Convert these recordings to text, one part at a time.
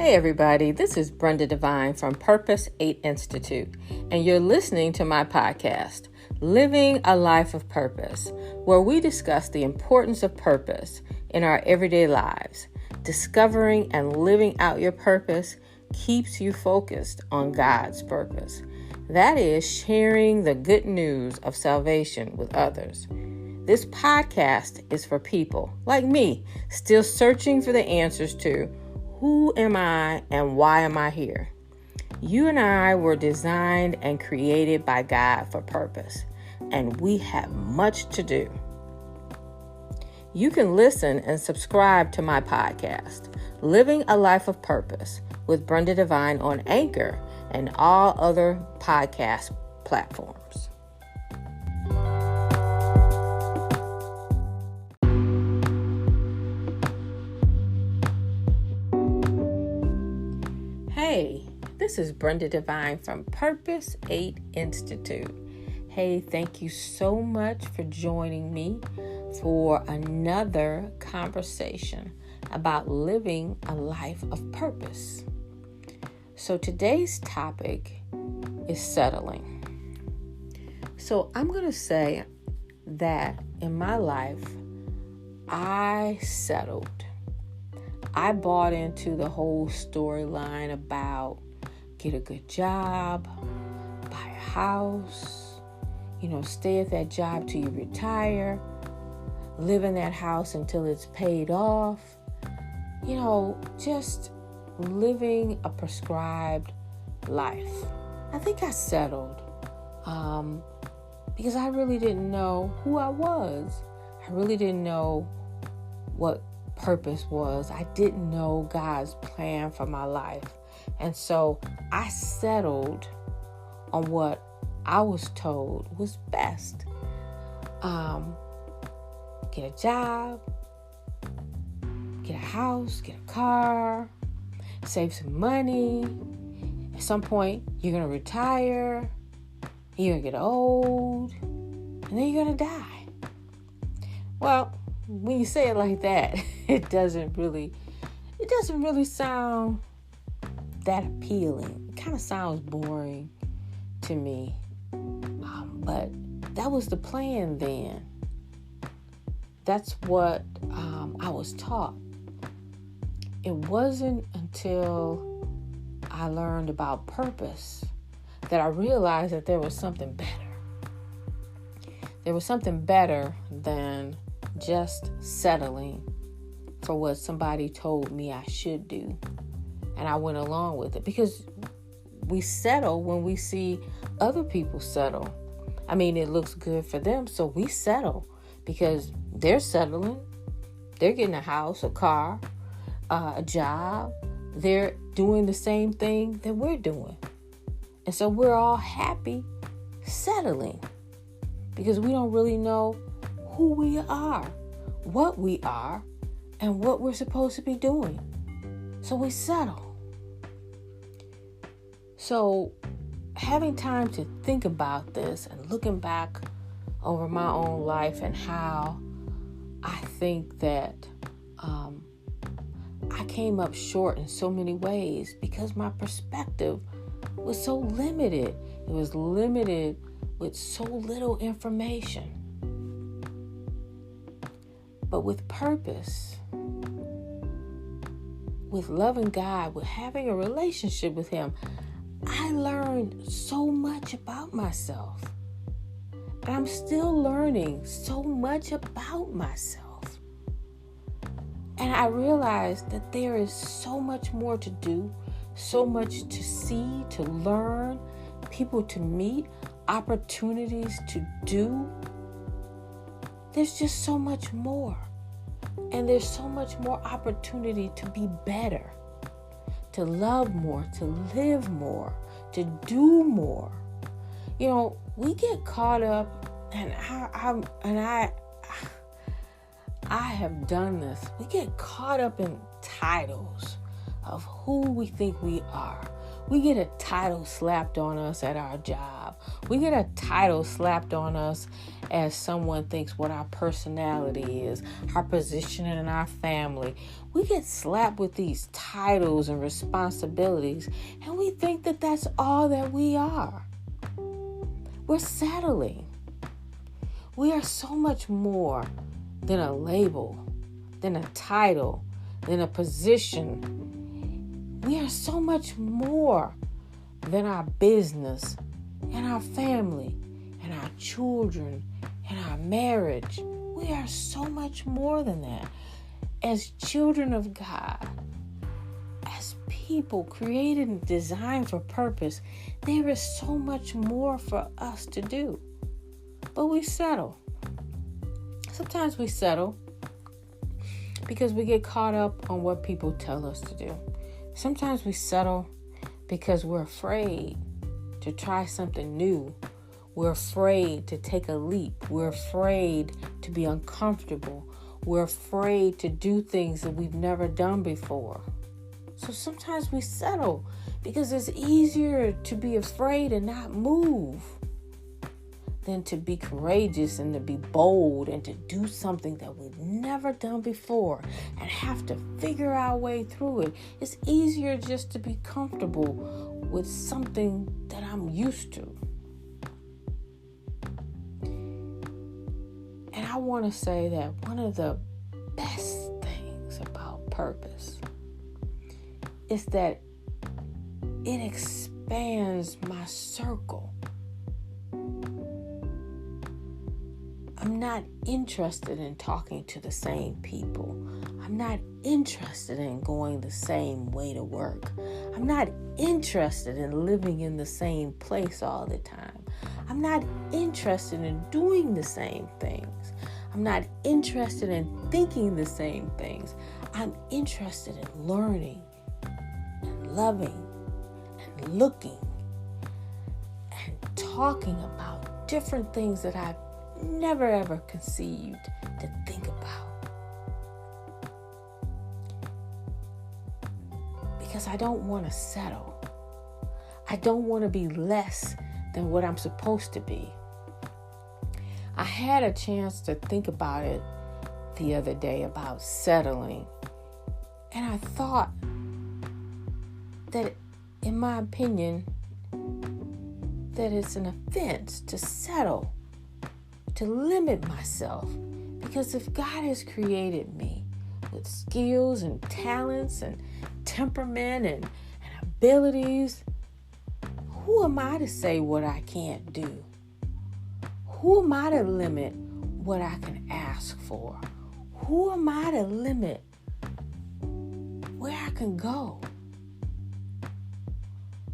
Hey everybody, this is Brenda Devine from Purpose 8 Institute, and you're listening to my podcast, Living a Life of Purpose, where we discuss the importance of purpose in our everyday lives. Discovering and living out your purpose keeps you focused on God's purpose. That is sharing the good news of salvation with others. This podcast is for people like me, still searching for the answers to who am I and why am I here? You and I were designed and created by God for purpose, and we have much to do. You can listen and subscribe to my podcast, Living a Life of Purpose with Brenda Devine on Anchor and all other podcast platforms. Hey, this is Brenda Devine from Purpose 8 Institute. Hey, thank you so much for joining me for another conversation about living a life of purpose. So today's topic is settling. So I'm going to say that in my life, I settled. I bought into the whole storyline about get a good job, buy a house, stay at that job till you retire, live in that house until it's paid off, just living a prescribed life. I think I settled because I really didn't know who I was. I really didn't know what purpose was. I didn't know God's plan for my life. And so I settled on what I was told was best. Get a job, get a house, get a car, save some money. At some point, you're going to retire, you're going to get old, and then you're going to die. Well, when you say it like that, it doesn't really sound that appealing. It kind of sounds boring to me. But that was the plan then. That's what I was taught. It wasn't until I learned about purpose that I realized that there was something better. There was something better than just settling for what somebody told me I should do. And I went along with it because we settle when we see other people settle. I mean, it looks good for them, so we settle because they're settling. They're getting a house, a car, a job. They're doing the same thing that we're doing. And so we're all happy settling because we don't really know who we are, what we are, and what we're supposed to be doing. So we settle. So having time to think about this and looking back over my own life and how I think that I came up short in so many ways because my perspective was so limited. It was limited with so little information. But with purpose, with loving God, with having a relationship with Him, I learned so much about myself. And I'm still learning so much about myself. And I realized that there is so much more to do, so much to see, to learn, people to meet, opportunities to do. There's just so much more. And there's so much more opportunity to be better, to love more, to live more, to do more. We get caught up, and I have done this. We get caught up in titles of who we think we are. We get a title slapped on us at our job, We get a title slapped on us as someone thinks what our personality is, our position in our family. We get slapped with these titles and responsibilities, and we think that that's all that we are. We're settling. We are so much more than a label, than a title, than a position. We are so much more than our business and our family and our children and our marriage. We are so much more than that. As children of God, as people created and designed for purpose, there is so much more for us to do. But we settle. Sometimes we settle because we get caught up on what people tell us to do. Sometimes we settle because we're afraid to try something new. We're afraid to take a leap. We're afraid to be uncomfortable. We're afraid to do things that we've never done before. So sometimes we settle because it's easier to be afraid and not move than to be courageous and to be bold and to do something that we've never done before and have to figure our way through it. It's easier just to be comfortable with something that I'm used to. And I want to say that one of the best things about purpose is that it expands my circle. I'm not interested in talking to the same people. I'm not interested in going the same way to work. I'm not interested in living in the same place all the time. I'm not interested in doing the same things. I'm not interested in thinking the same things. I'm interested in learning and loving and looking and talking about different things that I've never ever conceived to think about. Because I don't want to settle. I don't want to be less than what I'm supposed to be. I had a chance to think about it the other day about settling. And I thought that, in my opinion, that it's an offense to settle, to limit myself. Because if God has created me with skills and talents and temperament and abilities, who am I to say what I can't do? Who am I to limit what I can ask for? Who am I to limit where I can go?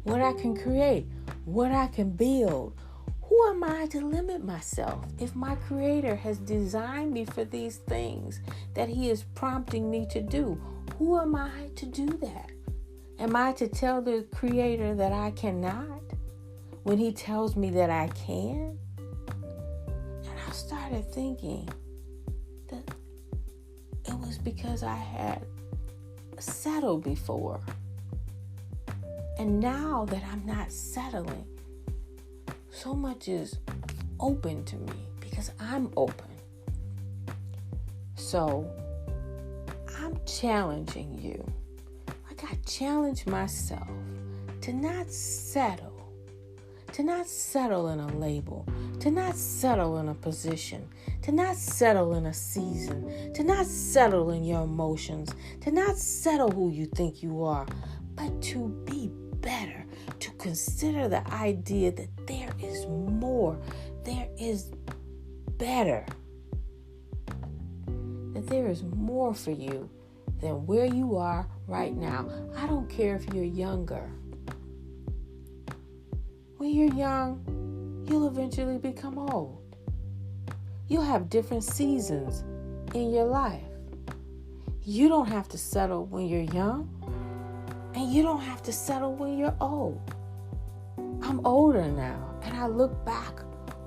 What I can create? What I can build? Who am I to limit myself if my Creator has designed me for these things that He is prompting me to do? Who am I to do that? Am I to tell the Creator that I cannot when He tells me that I can? And I started thinking that it was because I had settled before. And now that I'm not settling, so much is open to me because I'm open. So I'm challenging you, like I challenge myself, to not settle in a label, to not settle in a position, to not settle in a season, to not settle in your emotions, to not settle who you think you are, but to be better, to consider the idea that there is more, there is better, that there is more for you than where you are right now. I don't care if you're younger. When you're young, you'll eventually become old. You'll have different seasons in your life. You don't have to settle when you're young, and you don't have to settle when you're old. I'm older now, and I look back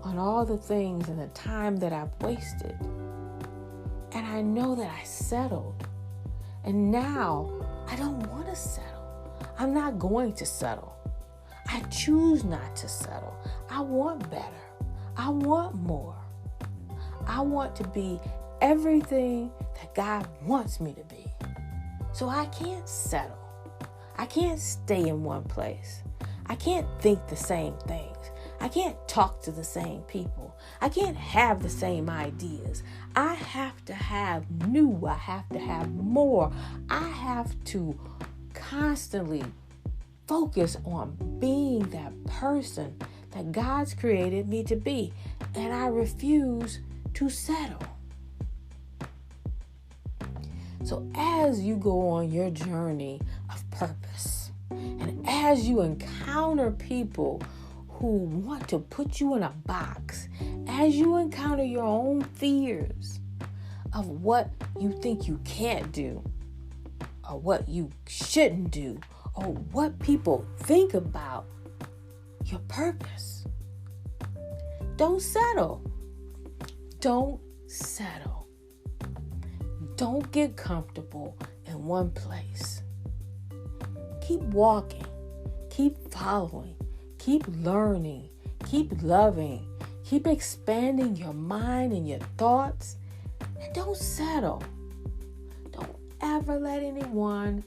on all the things and the time that I've wasted, and I know that I settled. And now I don't want to settle. I'm not going to settle. I choose not to settle. I want better. I want more. I want to be everything that God wants me to be. So I can't settle. I can't stay in one place. I can't think the same things. I can't talk to the same people. I can't have the same ideas. I have to have new. I have to have more. I have to constantly focus on being that person that God's created me to be. And I refuse to settle. So as you go on your journey of purpose, and as you encounter people who want to put you in a box, as you encounter your own fears of what you think you can't do, or what you shouldn't do, or what people think about your purpose, don't settle. Don't settle. Don't get comfortable in one place. Keep walking. Keep following. Keep learning. Keep loving. Keep expanding your mind and your thoughts. And don't settle. Don't ever let anyone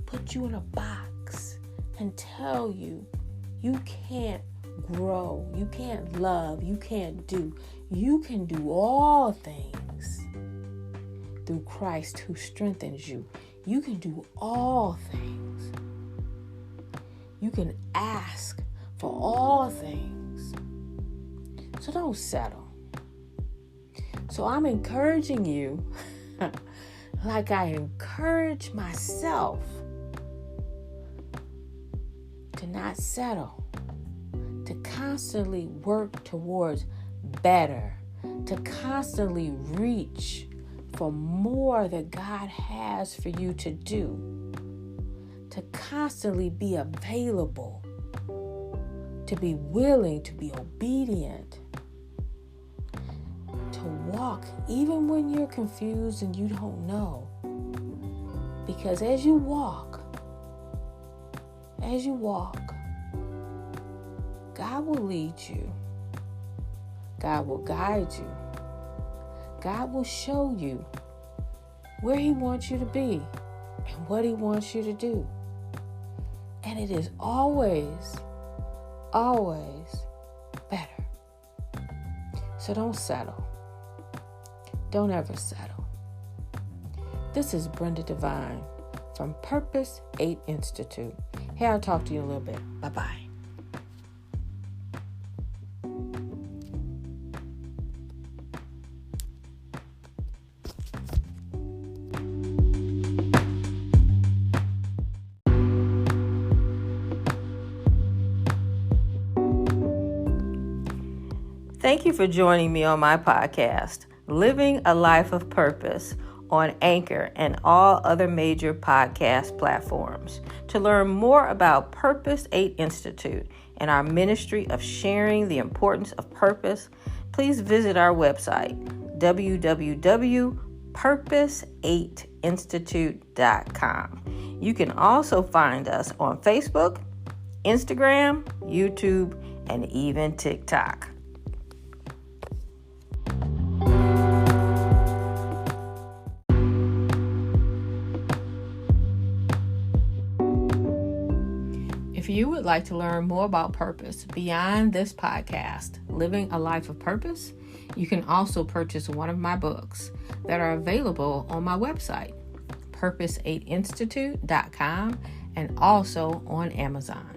put you in a box and tell you you can't grow, you can't love, you can't do. You can do all things through Christ who strengthens you. You can do all things. You can ask for all things. So don't settle. So I'm encouraging you, like I encourage myself, to not settle, to constantly work towards better, to constantly reach for more that God has for you to do, to constantly be available, to be willing, to be obedient, to walk even when you're confused and you don't know. Because as you walk, God will lead you. God will guide you. God will show you where He wants you to be and what He wants you to do. And it is always, always better. So don't settle. Don't ever settle. This is Brenda Devine from Purpose 8 Institute. Hey, I'll talk to you in a little bit. Bye-bye. Thank you for joining me on my podcast, Living a Life of Purpose, on Anchor and all other major podcast platforms. To learn more about Purpose 8 Institute and our ministry of sharing the importance of purpose, please visit our website, www.purpose8institute.com. You can also find us on Facebook, Instagram, YouTube, and even TikTok. If you would like to learn more about purpose beyond this podcast, Living a Life of Purpose, you can also purchase one of my books that are available on my website, purpose8institute.com, and also on Amazon.